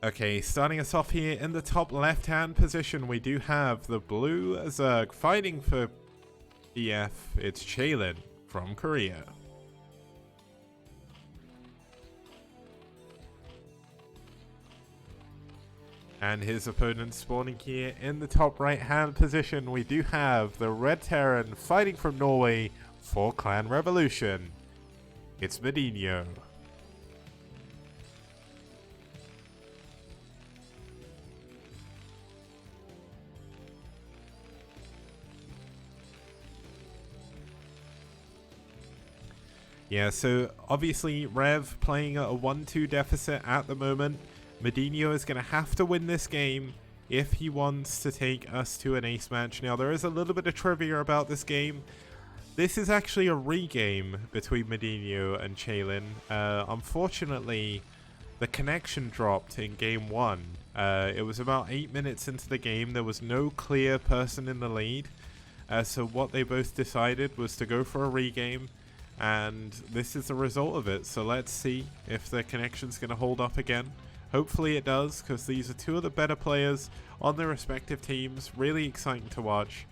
Okay, starting us off here in the top left-hand position, we do have the blue Zerg fighting for EF. It's Chaelyn from Korea. And his opponent spawning here in the top right-hand position, we do have the Red Terran fighting from Norway for Clan Revolution. It's MADiNho. Yeah, so obviously ReV playing at a 1-2 deficit at the moment. MADiNho is going to have to win this game if he wants to take us to an ace match. Now, there is a little bit of trivia about this game. This is actually a regame between MADiNho and Chaelyn. Unfortunately, the connection dropped in game 1. It was about 8 minutes into the game. There was no clear person in the lead. So what they both decided was to go for a regame. And this is the result of it. So let's see if the connection's going to hold up again. Hopefully it does, because these are two of the better players on their respective teams. Really exciting to watch.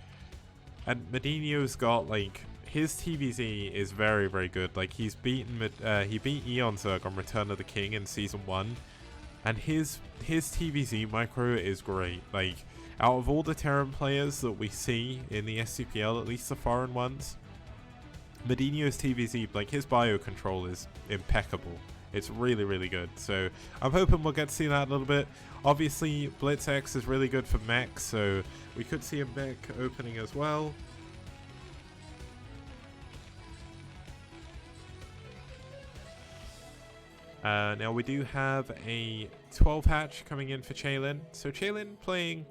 And MADiNho's got, like, his TVZ is very, very good. Like, he's beaten he beat Eon Zerg on Return of the King in Season 1. And his TVZ micro is great. Like, out of all the Terran players that we see in the STPL, at least the foreign ones, MADiNho's TVZ, like, his bio control is impeccable. It's really, really good. So I'm hoping we'll get to see that a little bit. Obviously, Blitz X is really good for mech, so we could see a mech opening as well. Now we do have a 12 hatch coming in for Chaelyn. So Chaelyn playing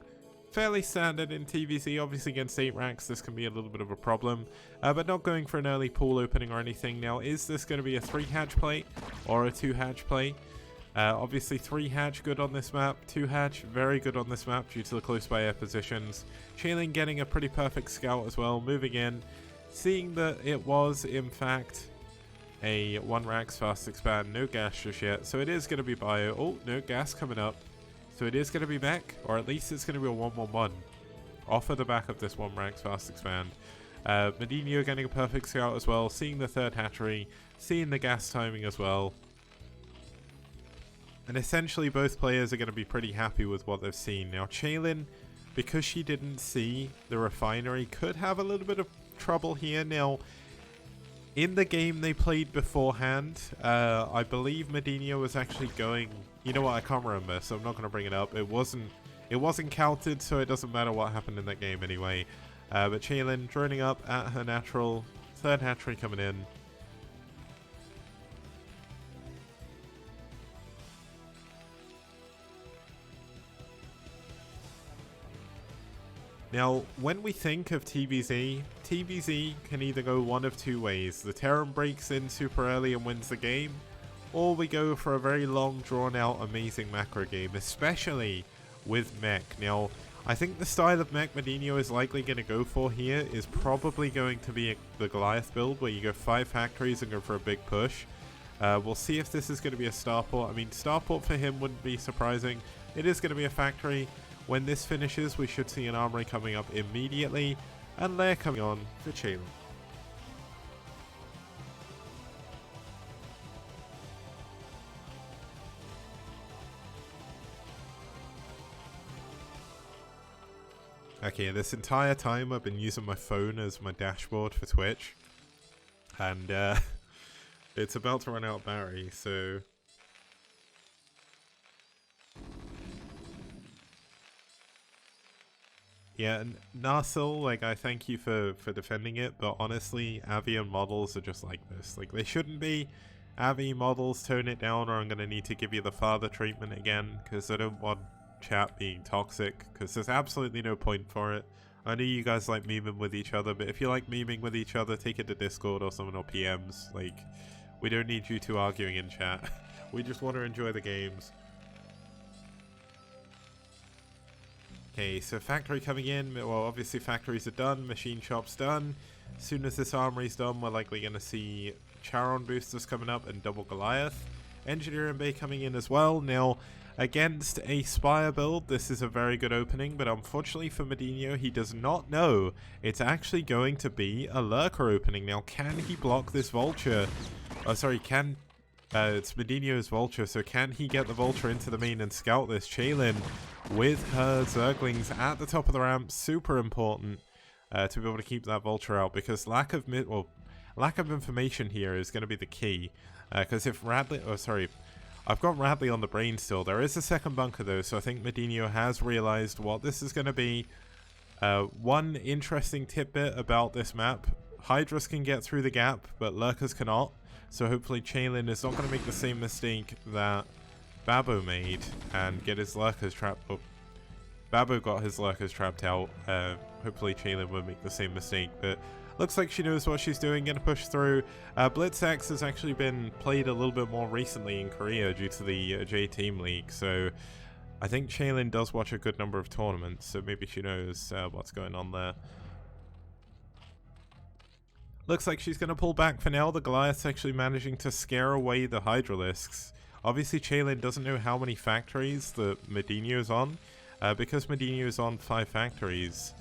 fairly standard in TVZ. Obviously against 8 racks this can be a little bit of a problem, but not going for an early pool opening or anything. Now, is this going to be a 3 hatch play or a 2 hatch play? Obviously 3 hatch good on this map, 2 hatch very good on this map due to the close by air positions. Chaelyn getting a pretty perfect scout as well, moving in, seeing that it was in fact a 1 racks fast expand, no gas just yet, so it is going to be bio. Oh, no gas coming up. So it is going to be mech, or at least it's going to be a 1-1-1 off of the back of this 1 racks fast expand. MADiNho getting a perfect scout as well, seeing the 3rd hatchery, seeing the gas timing as well. And essentially both players are going to be pretty happy with what they've seen. Now Chaelyn, because she didn't see the refinery, could have a little bit of trouble here. Now, in the game they played beforehand, I believe MADiNho was actually going... You know what, I can't remember, so I'm not going to bring it up. It wasn't counted, so it doesn't matter what happened in that game anyway. But Chaelyn droning up at her natural, 3rd hatchery coming in. Now, when we think of TVZ, TVZ can either go one of 2 ways. The Terran breaks in super early and wins the game, or we go for a very long, drawn-out, amazing macro game, especially with mech. Now, I think the style of mech MADiNho is likely going to go for here is probably going to be the Goliath build, where you go 5 factories and go for a big push. We'll see if this is going to be a starport. I mean, starport for him wouldn't be surprising. It is going to be a factory. When this finishes, we should see an armory coming up immediately, and lair coming on for Chaelyn. Okay, this entire time I've been using my phone as my dashboard for Twitch, and it's about to run out of battery, so... Yeah, and Narsil, like, I thank you for defending it, but honestly, Avian models are just like this. Like, they shouldn't be. Avi models, tone it down, or I'm going to need to give you the father treatment again, because I don't want chat being toxic, because there's absolutely no point for it. I know you guys like memeing with each other, but if you like memeing with each other, take it to Discord or someone or PMs. Like, we don't need you two arguing in chat. We just want to enjoy the games. Okay, so factory coming in. Well, obviously factories are done, machine shop's done. As soon as this armory's done, we're likely going to see Charon boosters coming up and double Goliath. Engineering Bay coming in as well. Now, against a Spire build, this is a very good opening, but unfortunately for MADiNho, he does not know it's actually going to be a Lurker opening. Now, can he block this Vulture? Oh, sorry, it's MADiNho's Vulture, so can he get the Vulture into the main and scout this? Chaelyn with her Zerglings at the top of the ramp, super important to be able to keep that Vulture out, because lack of information here is going to be the key. Because if Radley, oh sorry, I've got Radley on the brain still. There is a second bunker though, so I think MADiNho has realized what this is going to be. One interesting tidbit about this map: Hydras can get through the gap, but Lurkers cannot. So hopefully Chaelyn is not going to make the same mistake that Babo made and get his Lurkers trapped. Oh, Babo got his Lurkers trapped out. Hopefully Chaelyn won't make the same mistake, but looks like she knows what she's doing, gonna push through. BlitzX has actually been played a little bit more recently in Korea due to the J-Team League, so I think Chaelyn does watch a good number of tournaments, so maybe she knows what's going on there. Looks like she's going to pull back for now. The Goliath's actually managing to scare away the Hydralisks. Obviously, Chaelyn doesn't know how many factories that MADiNho's on. Because MADiNho's on 5 factories,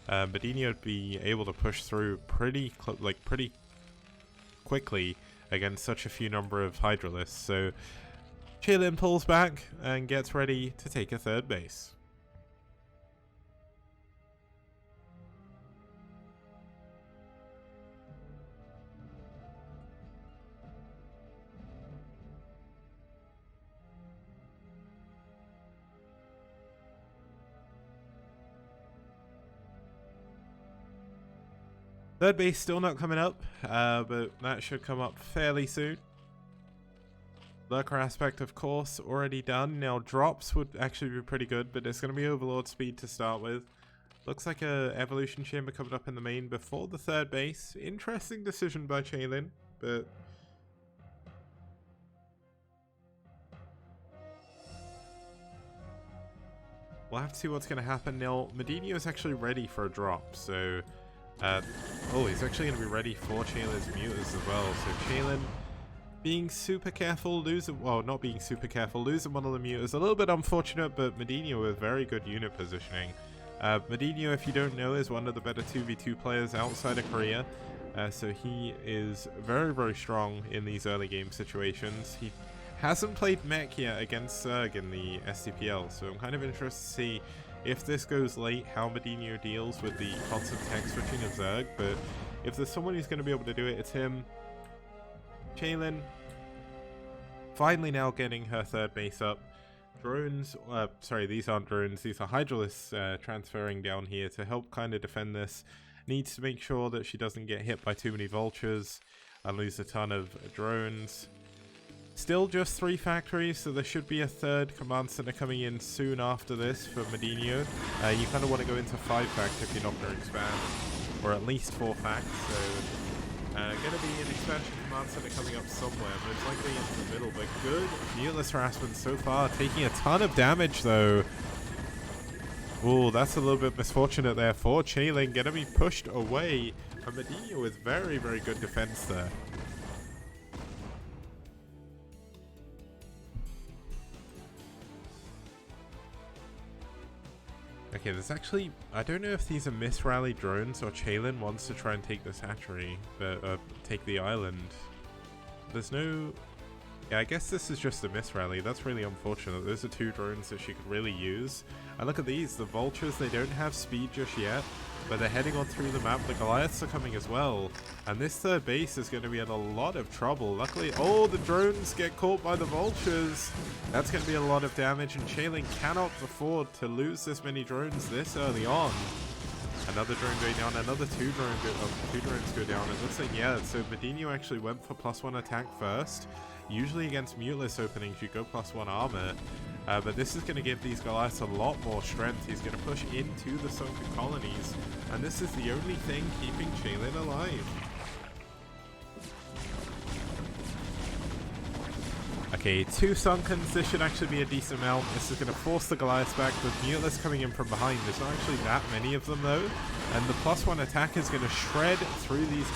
MADiNho would be able to push through pretty quickly against such a few number of Hydralisks. So Chaelyn pulls back and gets ready to take a third base. Third base still not coming up, but that should come up fairly soon. Lurker aspect, of course, already done. Now, drops would actually be pretty good, but it's going to be Overlord speed to start with. Looks like a Evolution Chamber coming up in the main before the third base. Interesting decision by Chaelyn, but we'll have to see what's going to happen. Now, MADiNho is actually ready for a drop, so oh, he's actually going to be ready for Chaelyn's Mutas as well. So Chaelyn being super careful, losing one of the Mutas. A little bit unfortunate, but MADiNho with very good unit positioning. MADiNho, if you don't know, is one of the better 2v2 players outside of Korea. So he is very, very strong in these early game situations. He hasn't played mech yet against Zerg in the STPL, so I'm kind of interested to see if this goes late, how MADiNho deals with the constant tech switching of Zerg. But if there's someone who's going to be able to do it, it's him. Chaelyn finally now getting her third base up. Drones, sorry, these aren't drones, these are Hydralisks transferring down here to help kind of defend this. Needs to make sure that she doesn't get hit by too many vultures and lose a ton of drones. Still just 3 factories, so there should be a third command center coming in soon after this for MADiNho. You kind of want to go into 5 facts if you're not going to expand, or at least 4 facts. So going to be an expansion command center coming up somewhere, but it's likely into the middle. But good muteless harassment so far, taking a ton of damage though. Oh, that's a little bit misfortunate there for Chaelyn, going to be pushed away. And MADiNho with very, very good defense there. Okay, there's actually, I don't know if these are misrally drones or Chaelyn wants to try and take this hatchery, but take the island. There's no, yeah, I guess this is just a misrally. That's really unfortunate. Those are 2 drones that she could really use. And look at these, the vultures, they don't have speed just yet, but they're heading on through the map. The Goliaths are coming as well, and this third base is going to be in a lot of trouble. Luckily, oh, the drones get caught by the vultures. That's going to be a lot of damage, and Chaelyn cannot afford to lose this many drones this early on. Another drone going down, another 2 drones go down. It looks like, yeah, so MADiNho actually went for +1 attack first. Usually against muteless openings, you go +1 armor. But this is going to give these Goliaths a lot more strength. He's going to push into the sunken colonies, and this is the only thing keeping Chaelyn alive. Okay, 2 sunkens. This should actually be a decent amount. This is going to force the Goliaths back, with muteless coming in from behind. There's not actually that many of them though, and the +1 attack is going to shred through these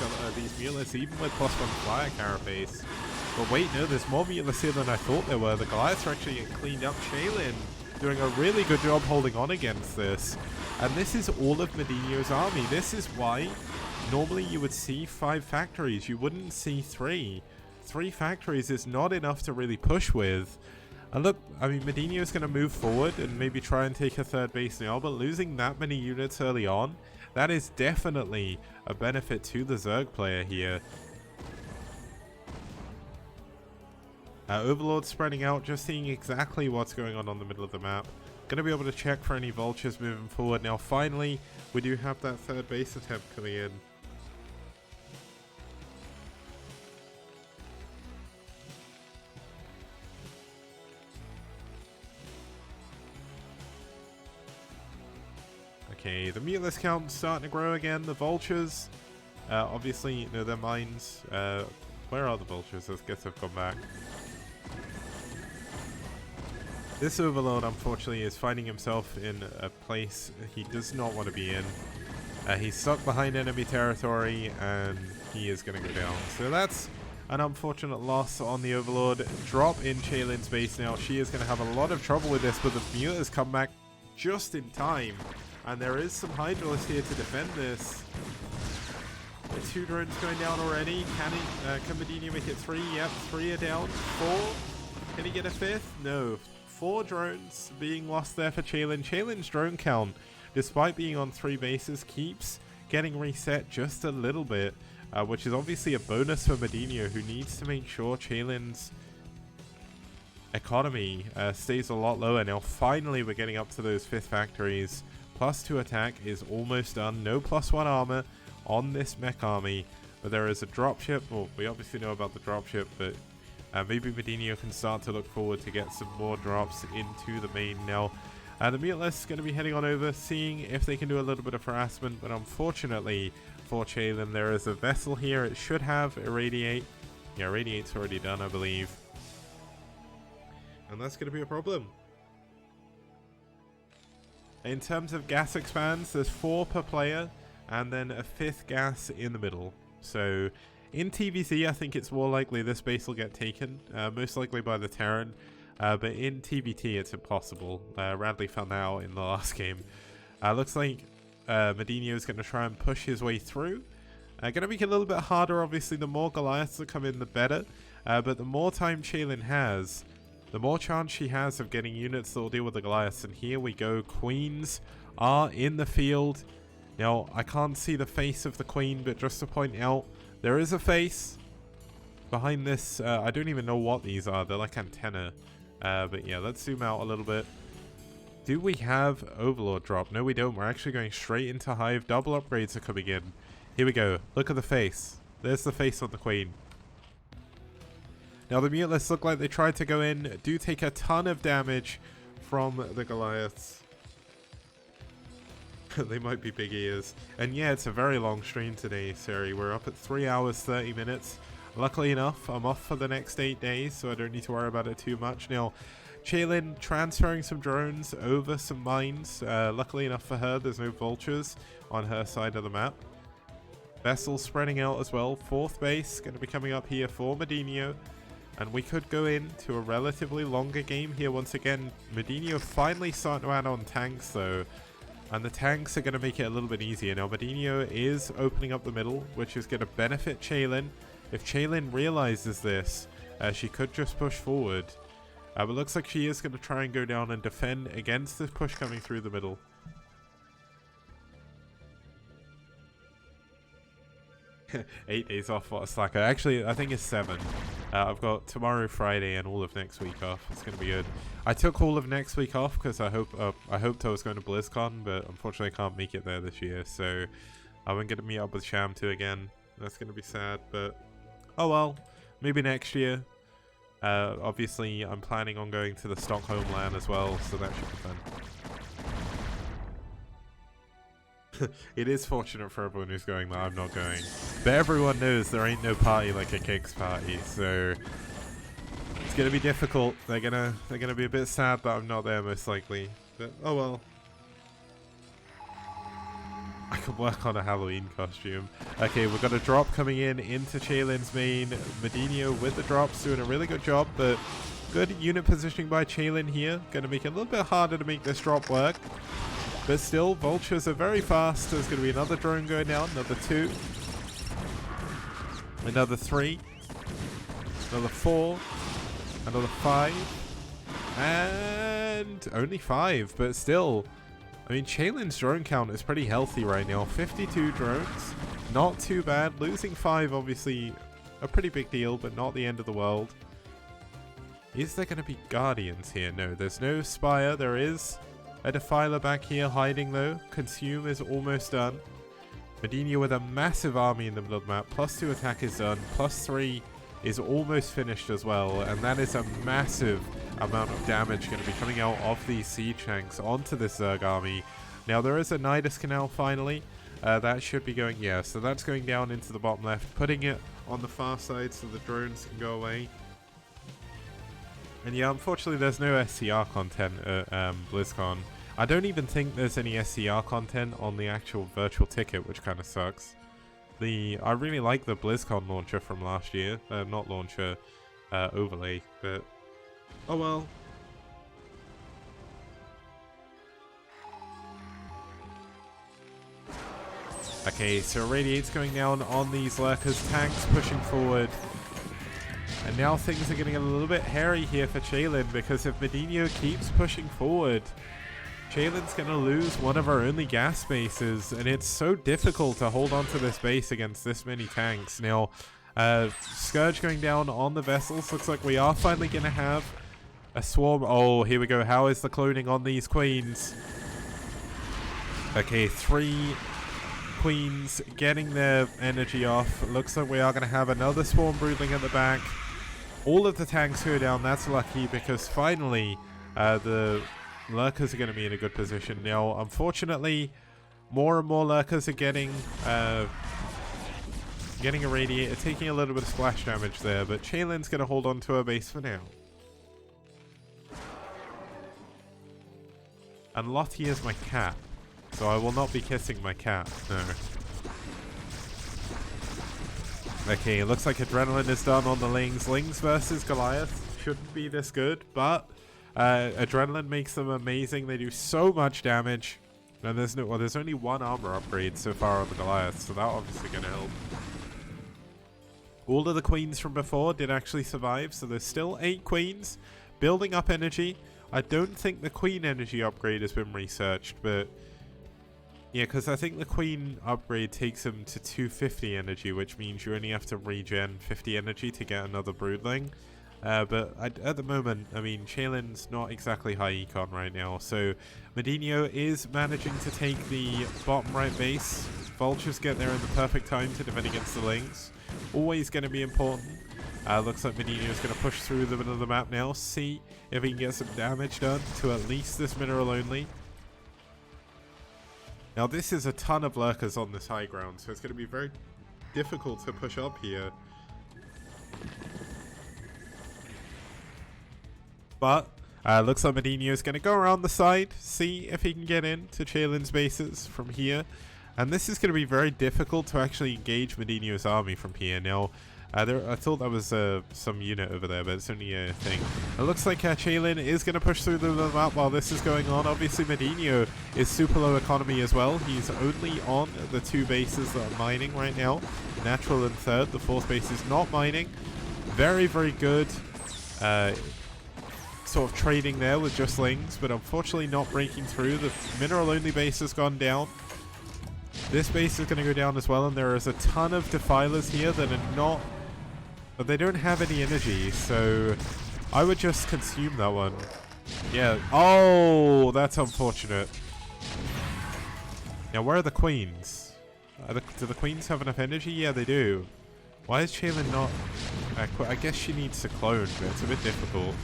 muteless, even with +1 flyer carapace. But wait, no, there's more Mutas here than I thought there were. The Goliaths are actually getting cleaned up. Chaelyn doing a really good job holding on against this. And this is all of MADiNho's army. This is why normally you would see 5 factories. You wouldn't see 3. 3 factories is not enough to really push with. And look, I mean, MADiNho is going to move forward and maybe try and take a 3rd base now, but losing that many units early on, that is definitely a benefit to the Zerg player here. Overlord spreading out, just seeing exactly what's going on the middle of the map. Going to be able to check for any vultures moving forward. Now, finally, we do have that 3rd base attempt coming in. Okay, the muteless count's starting to grow again. The vultures, obviously, you know, their mines. Where are the vultures? I guess they've gone back. This Overlord, unfortunately, is finding himself in a place he does not want to be in. He's stuck behind enemy territory, and he is going to go down. So that's an unfortunate loss on the Overlord. Drop in Chaelyn's base now. She is going to have a lot of trouble with this, but the mutas come back just in time. And there is some Hydralisk here to defend this. The 2 drones going down already. Can MADiNho make it 3? Yep, 3 are down. 4? Can he get a 5th? No. 4 drones being lost there for Chaelyn. Chaelyn's drone count, despite being on 3 bases, keeps getting reset just a little bit, which is obviously a bonus for MADiNho, who needs to make sure Chaelyn's economy stays a lot lower. Now, finally, we're getting up to those 5th factories. +2 attack is almost done. No +1 armor on this mech army, but there is a dropship. Well, we obviously know about the dropship, but maybe MADiNho can start to look forward to get some more drops into the main now. The muteless is going to be heading on over, seeing if they can do a little bit of harassment, but unfortunately for Chaelyn, there is a vessel here. It should have Irradiate. Yeah, Irradiate's already done, I believe. And that's going to be a problem. In terms of gas expands, there's 4 per player, and then a 5th gas in the middle. So in TVZ, I think it's more likely this base will get taken, most likely by the Terran. But in TBT, it's impossible. Radley found that out in the last game. Looks like MADiNho is going to try and push his way through. Going to make it a little bit harder, obviously. The more Goliaths that come in, the better. But the more time Chaelyn has, the more chance she has of getting units that will deal with the Goliaths. And here we go. Queens are in the field. Now, I can't see the face of the Queen, but just to point out, there is a face behind this. I don't even know what these are. They're like antenna. But yeah, let's zoom out a little bit. Do we have Overlord drop? No, we don't. We're actually going straight into Hive. Double upgrades are coming in. Here we go. Look at the face. There's the face on the Queen. Now, the muteless look like they tried to go in. Do take a ton of damage from the Goliaths. They might be big ears. And yeah, it's a very long stream today, Siri. We're up at 3 hours, 30 minutes. Luckily enough, I'm off for the next 8 days, so I don't need to worry about it too much. Now, Chaelyn transferring some drones over some mines. Luckily enough for her, there's no vultures on her side of the map. Vessels spreading out as well. 4th base going to be coming up here for MADiNho. And we could go into a relatively longer game here once again. MADiNho finally starting to add on tanks though. And the tanks are going to make it a little bit easier. Now MADiNho is opening up the middle, which is going to benefit Chaelyn. If Chaelyn realizes this, she could just push forward. But looks like she is going to try and go down and defend against this push coming through the middle. Eight days off, what a slacker. Actually, I think it's 7. I've got tomorrow, Friday, and all of next week off. It's going to be good. I took all of next week off because I hoped I was going to BlizzCon, but unfortunately I can't make it there this year. So I'm going to meet up with Sham 2 again. That's going to be sad, but oh well. Maybe next year. Obviously, I'm planning on going to the Stockholm LAN as well, so that should be fun. It is fortunate for everyone who's going that I'm not going. But everyone knows there ain't no party like a Kicks party, so it's gonna be difficult. They're gonna be a bit sad that I'm not there most likely. But oh well. I can work on a Halloween costume. Okay, we've got a drop coming in into Chaelyn's main. MADiNho with the drops doing a really good job, but good unit positioning by Chaelyn here. Going to make it a little bit harder to make this drop work. But still, vultures are very fast. There's going to be another drone going down, another 2. Another 3. Another 4. Another 5. And only 5, but still. I mean, Chaelyn's drone count is pretty healthy right now. 52 drones. Not too bad. Losing 5, obviously, a pretty big deal, but not the end of the world. Is there going to be Guardians here? No, there's no Spire. There is a Defiler back here hiding, though. Consume is almost done. MADiNho with a massive army in the middle of the map. +2 attack is done. +3 is almost finished as well. And that is a massive amount of damage going to be coming out of these siege tanks onto this Zerg army. Now there is a Nidus Canal finally. That should be going, yeah, so that's going down into the bottom left, putting it on the far side so the drones can go away. And yeah, unfortunately there's no SCR content at BlizzCon. I don't even think there's any SCR content on the actual virtual ticket, which kind of sucks. I really like the BlizzCon launcher from last year. Not launcher, overlay, but oh well. Okay, so Radiate's going down on these Lurkers. Tanks pushing forward. And now things are getting a little bit hairy here for Chaelyn, because if MADiNho keeps pushing forward, Chaelyn's going to lose one of her only gas bases, and it's so difficult to hold on to this base against this many tanks. Now, Scourge going down on the vessels. Looks like we are finally going to have a swarm. Oh, here we go. How is the cloning on these queens? Okay, 3 queens getting their energy off. Looks like we are going to have another swarm broodling at the back. All of the tanks go down. That's lucky, because finally the Lurkers are going to be in a good position. Now, unfortunately, more and more Lurkers are getting irradiated, taking a little bit of splash damage there, but Chaelyn's going to hold on to her base for now. And Lottie is my cat, so I will not be kissing my cat, no. Okay, it looks like Adrenaline is done on the Lings. Lings versus Goliath shouldn't be this good, but Adrenaline makes them amazing. They do so much damage. And there's only 1 armor upgrade so far on the Goliath, so that obviously going to help. All of the queens from before did actually survive, so there's still 8 queens building up energy. I don't think the queen energy upgrade has been researched, but yeah, because I think the queen upgrade takes them to 250 energy, which means you only have to regen 50 energy to get another broodling. But at the moment, I mean, Chaelyn's not exactly high econ right now, so MADiNho is managing to take the bottom right base. Vultures get there in the perfect time to defend against the Lings. Always going to be important. Looks like MADiNho is going to push through the middle of the map now, see if he can get some damage done to at least this mineral only. Now this is a ton of Lurkers on this high ground, so it's going to be very difficult to push up here. But looks like MADiNho is going to go around the side, see if he can get into Chaelyn's bases from here. And this is going to be very difficult to actually engage MADiNho's army from here. Now, I thought that was some unit over there, but it's only a thing. It looks like Chaelyn is going to push through the map while this is going on. Obviously, MADiNho is super low economy as well. He's only on the 2 bases that are mining right now. Natural and third. The 4th base is not mining. Very, very good sort of trading there with just Lings, but unfortunately not breaking through. The mineral-only base has gone down. This base is going to go down as well, and there is a ton of Defilers here that are not... But they don't have any energy, so I would just consume that one. Yeah. Oh, that's unfortunate. Now, where are the queens? Do the queens have enough energy? Yeah, they do. Why is Chaelyn not... I guess she needs to clone, but it's a bit difficult.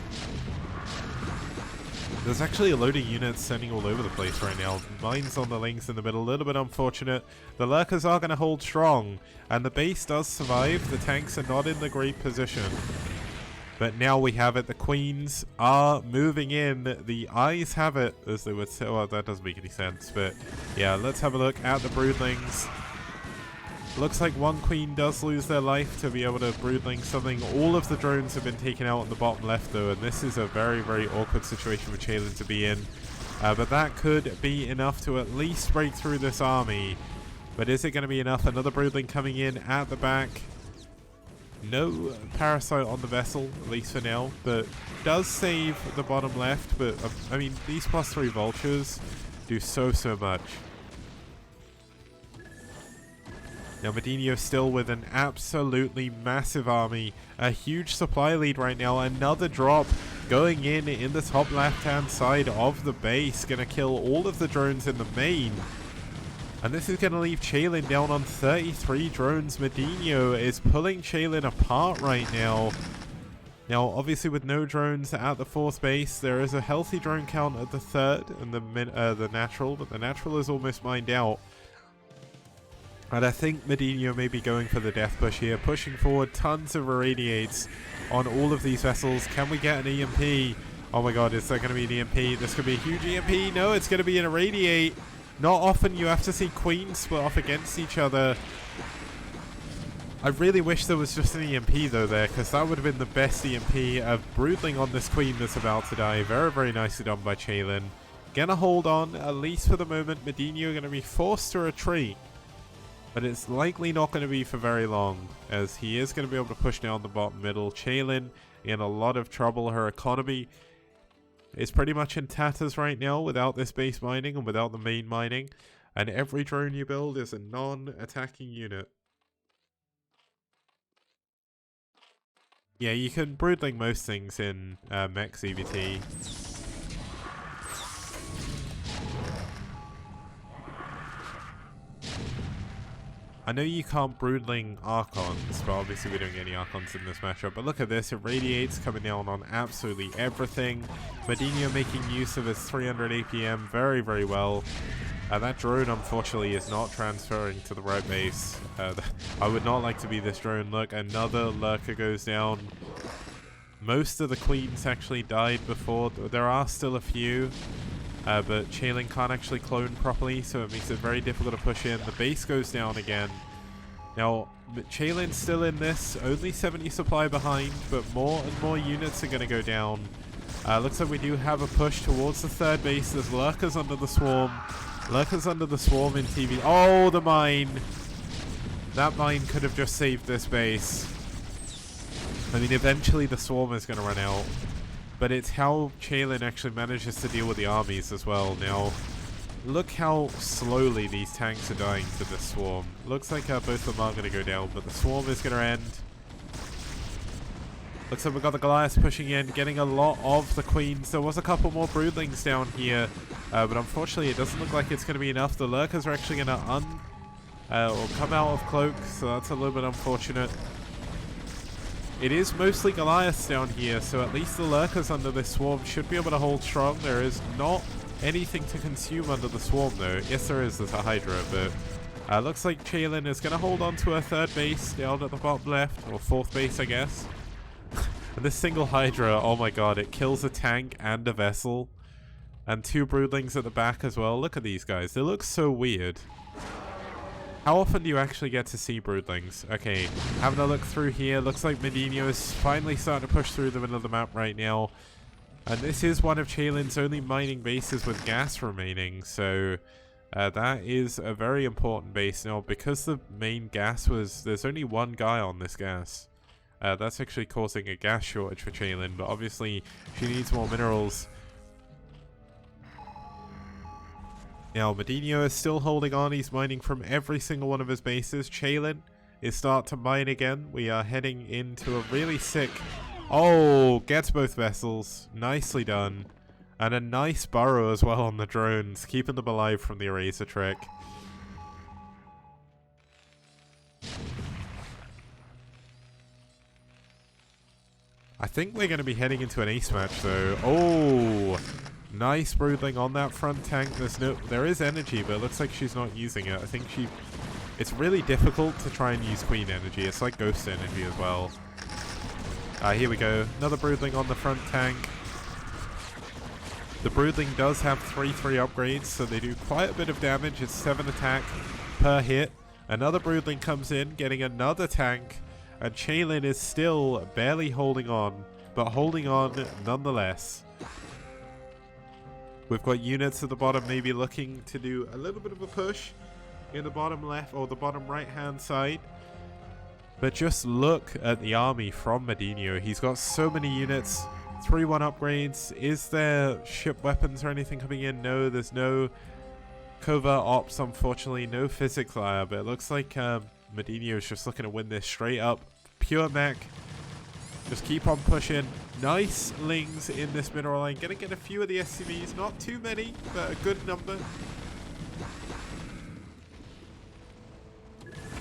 There's actually a load of units sending all over the place right now. Mine's on the Lings in the middle, a little bit unfortunate. The Lurkers are going to hold strong, and the base does survive. The tanks are not in the great position. But now we have it. The queens are moving in. The eyes have it, as they would say. Well, that doesn't make any sense. But yeah, let's have a look at the broodlings. Looks like one queen does lose their life to be able to broodling something. All of the drones have been taken out on the bottom left, though. And this is a very, very awkward situation for Chaelyn to be in. But that could be enough to at least break through this army. But is it going to be enough? Another broodling coming in at the back. No parasite on the vessel, at least for now, but does save the bottom left. But I mean, these +3 vultures do so much. Now MADiNho still with an absolutely massive army, a huge supply lead right now. Another drop going in the top left hand side of the base, gonna kill all of the drones in the main. And this is going to leave Chaelyn down on 33 drones. MADiNho is pulling Chaelyn apart right now. Now, obviously with no drones at the 4th base, there is a healthy drone count at the 3rd and the natural, but the natural is almost mined out. And I think MADiNho may be going for the death push here, pushing forward tons of irradiates on all of these vessels. Can we get an EMP? Oh my god, is there going to be an EMP? This could be a huge EMP. No, it's going to be an irradiate. Not often you have to see queens split off against each other. I really wish there was just an EMP though there, because that would have been the best EMP of broodling on this queen that's about to die. Very, very nicely done by Chaelyn. Gonna hold on, at least for the moment. MADiNho gonna be forced to retreat. But it's likely not going to be for very long, as he is going to be able to push down the bottom middle. Chaelyn in a lot of trouble. Her economy is pretty much in tatters right now without this base mining and without the main mining. And every drone you build is a non-attacking unit. Yeah, you can broodling most things in mech CVT. I know you can't broodling Archons, but obviously we don't get any Archons in this matchup. But look at this, irradiates coming down on absolutely everything. MADiNho making use of his 300 APM very, very well. That drone, unfortunately, is not transferring to the right base. I would not like to be this drone. Look, another lurker goes down. Most of the queens actually died before. There are still a few. But Chaelyn can't actually clone properly, so it makes it very difficult to push in. The base goes down again. Now, Chaelyn's still in this, only 70 supply behind, but more and more units are going to go down. Looks like we do have a push towards the 3rd base. There's lurkers under the swarm. Lurkers under the swarm in TV. Oh, the mine! That mine could have just saved this base. I mean, eventually the swarm is going to run out. But it's how Chaelyn actually manages to deal with the armies as well. Now, look how slowly these tanks are dying to this swarm. Looks like both of them are going to go down, but the swarm is going to end. Looks like we've got the Goliaths pushing in, getting a lot of the queens. There was a couple more broodlings down here, but unfortunately it doesn't look like it's going to be enough. The lurkers are actually going to or come out of cloak, so that's a little bit unfortunate. It is mostly Goliaths down here, so at least the lurkers under this swarm should be able to hold strong. There is not anything to consume under the swarm though. Yes, there is. There's a Hydra, but looks like Chaelyn is going to hold on to her 3rd base down at the bottom left, or 4th base, I guess. And this single Hydra, oh my god, it kills a tank and a vessel. And 2 broodlings at the back as well. Look at these guys. They look so weird. How often do you actually get to see broodlings? Okay, having a look through here. Looks like MADiNho is finally starting to push through the middle of the map right now. And this is one of Chaelyn's only mining bases with gas remaining. So that is a very important base. Now, because the main gas was... There's only one guy on this gas. That's actually causing a gas shortage for Chaelyn. But obviously, she needs more minerals. Now, MADiNho is still holding on. He's mining from every single one of his bases. Chaelyn is starting to mine again. We are heading into a really sick... Oh, gets both vessels. Nicely done. And a nice burrow as well on the drones, keeping them alive from the eraser trick. I think we're going to be heading into an ace match though. Oh, nice broodling on that front tank. There is energy, but it looks like she's not using it. I think it's really difficult to try and use queen energy. It's like ghost energy as well. Here we go. Another Broodling on the front tank. The Broodling does have 3/3 upgrades, so they do quite a bit of damage. It's 7 attack per hit. Another Broodling comes in, getting another tank, and Chaelyn is still barely holding on, but holding on nonetheless. We've got units at the bottom maybe looking to do a little bit of a push in the bottom left or the bottom right hand side. But just look at the army from MADiNho. He's got so many units. 3/1 upgrades. Is there ship weapons or anything coming in? No, there's no covert ops, unfortunately. No physics layer, but it looks like MADiNho is just looking to win this straight up. Pure mech. Just keep on pushing. Nice lings in this middle line. Gonna get a few of the SCVs. Not too many, but a good number.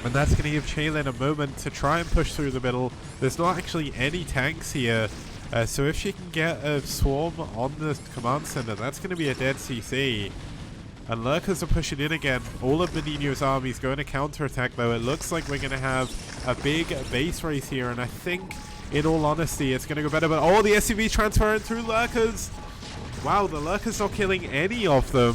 And that's going to give Chaelyn a moment to try and push through the middle. There's not actually any tanks here. So if she can get a swarm on the command center, that's going to be a dead CC. And Lurkers are pushing in again. All of MADiNho's army is going to counterattack, though. It looks like we're going to have a big base race here. And I think, in all honesty, it's going to go better. But oh, the SCV transferring through Lurkers. Wow, the Lurkers not killing any of them.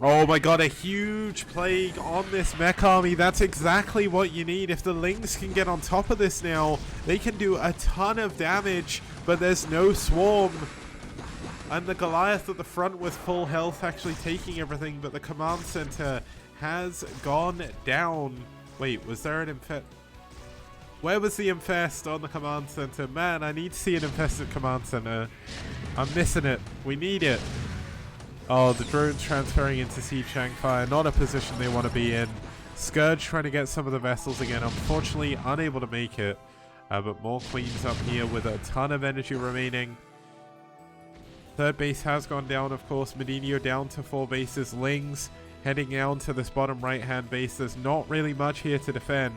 Oh my god, a huge plague on this mech army. That's exactly what you need. If the Lings can get on top of this now, they can do a ton of damage, but there's no swarm. And the Goliath at the front with full health actually taking everything, but the command center has gone down. Wait, was there an infest? Where was the infest on the command center? Man, I need to see an infested command center. I'm missing it. We need it. Oh, the drones transferring into Siege Tank Fire. Not a position they want to be in. Scourge trying to get some of the vessels again. Unfortunately, unable to make it. But more queens up here with a ton of energy remaining. Third base has gone down, of course. MADiNho down to 4 bases. Lings heading down to this bottom right-hand base. There's not really much here to defend.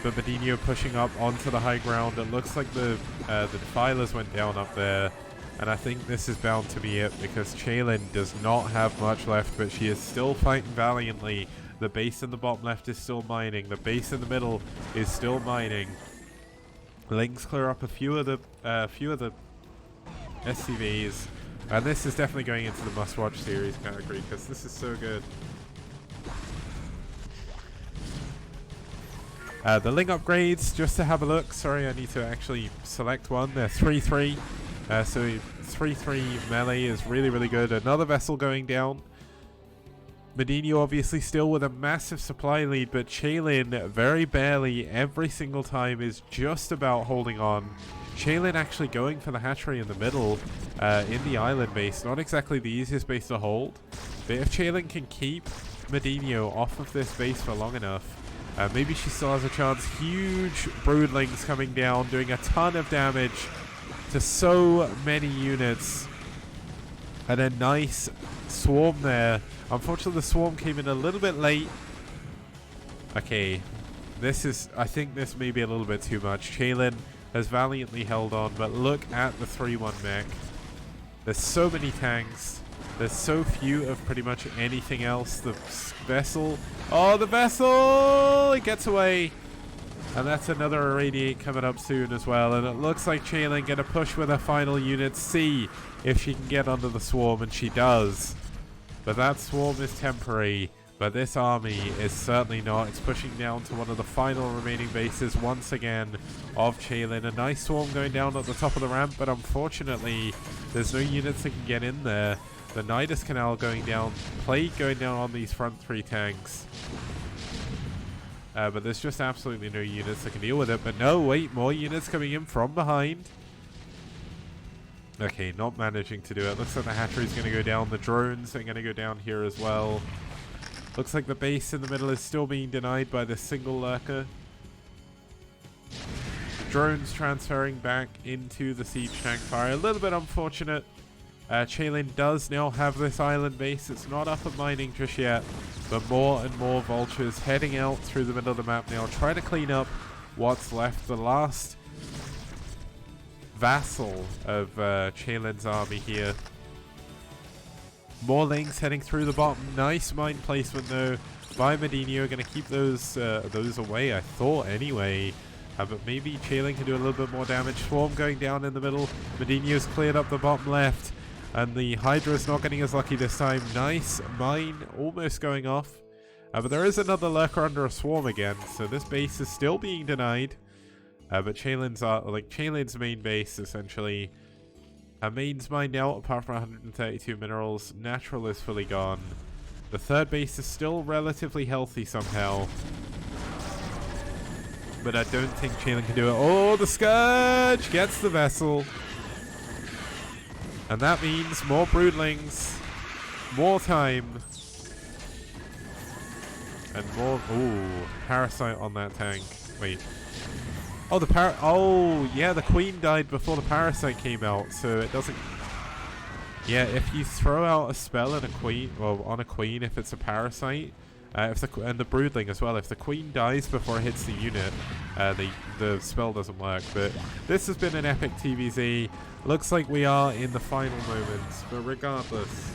But MADiNho pushing up onto the high ground. It looks like the Defilers went down up there. And I think this is bound to be it, because Chaelyn does not have much left, but she is still fighting valiantly. The base in the bottom left is still mining. The base in the middle is still mining. Lings clear up a few of the SCVs, and this is definitely going into the must-watch series category, because this is so good. The Ling upgrades, just to have a look. Sorry, I need to actually select one. They're 3/3. So 3/3 melee is really, really good. Another vessel going down. MADiNho obviously still with a massive supply lead, but Chaelyn very barely every single time is just about holding on. Chaelyn actually going for the hatchery in the middle in the island base. Not exactly the easiest base to hold, but if Chaelyn can keep MADiNho off of this base for long enough, maybe she still has a chance. Huge broodlings coming down, doing a ton of damage to so many units, and a nice swarm there. Unfortunately, the swarm came in a little bit late. Okay, I think this may be a little bit too much. Chaelyn has valiantly held on, but look at the 3/1 mech. There's so many tanks. There's so few of pretty much anything else. The vessel. Oh, the vessel! It gets away. And that's another Irradiate coming up soon as well. And it looks like Chaelyn going to push with her final unit. See if she can get under the swarm, and she does. But that swarm is temporary. But this army is certainly not. It's pushing down to one of the final remaining bases once again of Chaelyn. A nice swarm going down at the top of the ramp, but unfortunately there's no units that can get in there. The Nidus Canal going down. Plague going down on these front 3 tanks. But there's just absolutely no units that can deal with it. But no, wait, more units coming in from behind. Okay, not managing to do it. Looks like the hatchery's going to go down. The drones are going to go down here as well. Looks like the base in the middle is still being denied by the single lurker. The drones transferring back into the siege tank fire. A little bit unfortunate. Chaelyn does now have this island base. It's not up at mining just yet, but more and more vultures heading out through the middle of the map now, trying to clean up what's left. The last vassal of Chaelyn's army here. More Lings heading through the bottom. Nice mine placement though by MADiNho. Going to keep those away, I thought, anyway. But maybe Chaelyn can do a little bit more damage. Swarm going down in the middle. MADiNho's cleared up the bottom left. And the Hydra's not getting as lucky this time. Nice mine almost going off. But there is another lurker under a swarm again. So this base is still being denied. But Chaelyn's main base, essentially. Main's mined out, apart from 132 minerals. Natural is fully gone. The third base is still relatively healthy somehow. But I don't think Chaelyn can do it. Oh, the Scourge gets the vessel. And that means more broodlings. More time. And more... Ooh, Parasite on that tank. Wait. Oh, oh, yeah, the Queen died before the Parasite came out, so it doesn't... Yeah, if you throw out a spell on a Queen, well, on a Queen, if it's a Parasite... and the Broodling as well. If the Queen dies before it hits the unit, the spell doesn't work. But this has been an epic TVZ. Looks like we are in the final moments. But regardless,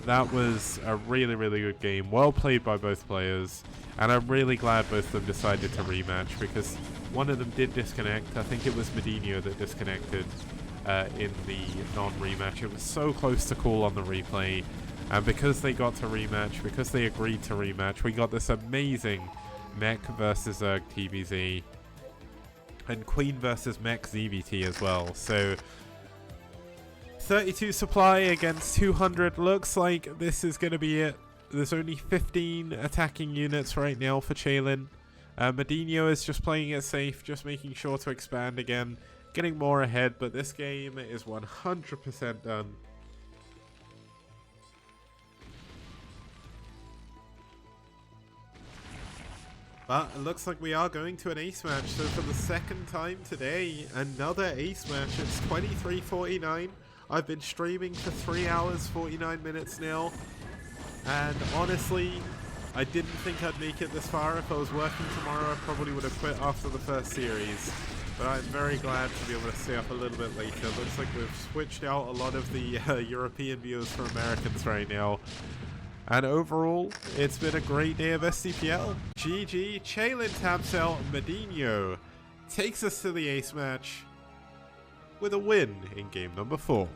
that was a really, really good game. Well played by both players. And I'm really glad both of them decided to rematch, because one of them did disconnect. I think it was MADiNho that disconnected in the non-rematch. It was so close to call on the replay. And because they got to rematch, because they agreed to rematch, we got this amazing Mech versus Zerg TVZ. And Queen versus Mech ZVT as well. So 32 supply against 200. Looks like this is going to be it. There's only 15 attacking units right now for Chaelyn. MADiNho is just playing it safe, just making sure to expand again. Getting more ahead, but this game is 100% done. But it looks like we are going to an ace match. So for the second time today, another ace match. It's 23:49. I've been streaming for 3 hours, 49 minutes now. And honestly, I didn't think I'd make it this far. If I was working tomorrow, I probably would have quit after the first series. But I'm very glad to be able to stay up a little bit later. Looks like we've switched out a lot of the European viewers for Americans right now. And overall, it's been a great day of STPL. GG, Chaelyn taps out MADiNho, takes us to the ace match with a win in game number 4.